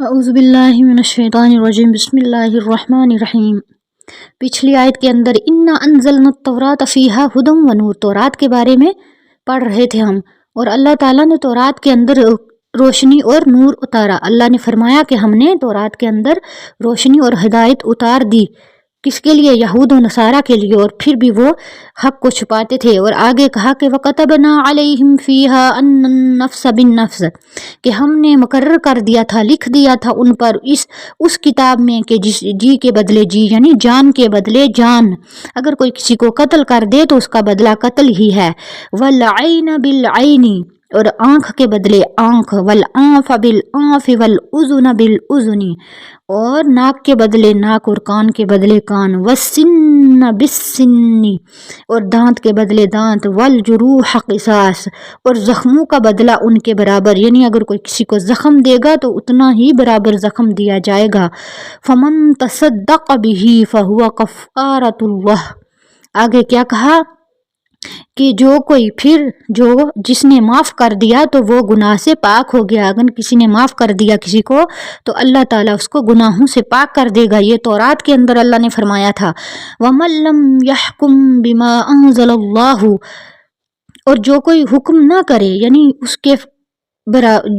اعوذ باللہ من الشیطان الرجیم بسم اللہ الرحمن الرحیم۔ پچھلی آیت کے اندر انا انزلنا التوراۃ فیہا ھدی و نور، تورات کے بارے میں پڑھ رہے تھے ہم، اور اللہ تعالیٰ نے تورات کے اندر روشنی اور نور اتارا۔ اللہ نے فرمایا کہ ہم نے تورات کے اندر روشنی اور ہدایت اتار دی، کس کے لیے؟ یہود و نصارہ کے لیے، اور پھر بھی وہ حق کو چھپاتے تھے۔ اور آگے کہا کہ وَكَتَبْنَا عَلَيْهِمْ فِيهَا أَنَّ النَّفْسَ بِالنَّفْسِ، کہ ہم نے مقرر کر دیا تھا، لکھ دیا تھا ان پر اس کتاب میں کہ جی کے بدلے جی، یعنی جان کے بدلے جان، اگر کوئی کسی کو قتل کر دے تو اس کا بدلہ قتل ہی ہے۔ وَالْعَيْنَ بِالْعَيْنِ، اور آنکھ کے بدلے آنکھ، والانف بالانف والاذن بالاذن، اور ناک کے بدلے ناک اور کان کے بدلے کان، والسن بالسن، اور دانت کے بدلے دانت، والجروح قصاص، اور زخموں کا بدلہ ان کے برابر، یعنی اگر کوئی کسی کو زخم دے گا تو اتنا ہی برابر زخم دیا جائے گا۔ فمن تصدق به فهو کفارۃ اللہ، آگے کیا کہا کہ جس نے معاف کر دیا تو وہ گناہ سے پاک ہو گیا۔ اگر کسی نے معاف کر دیا کسی کو تو اللہ تعالیٰ اس کو گناہوں سے پاک کر دے گا، یہ تورات کے اندر اللہ نے فرمایا تھا۔ وَمَن لَّمْ يَحْكُم بِمَا أَنزَلَ اللَّهُ، اور جو کوئی حکم نہ کرے، یعنی اس کے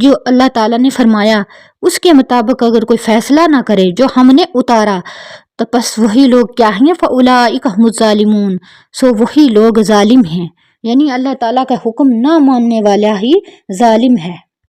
جو اللہ تعالیٰ نے فرمایا اس کے مطابق اگر کوئی فیصلہ نہ کرے جو ہم نے اتارا، تو پس وہی لوگ کیا ہیں؟ فَأُولَٰئِکَ هُمُ الظَّالِمُونَ، سو وہی لوگ ظالم ہیں، یعنی اللہ تعالیٰ کا حکم نہ ماننے والا ہی ظالم ہے۔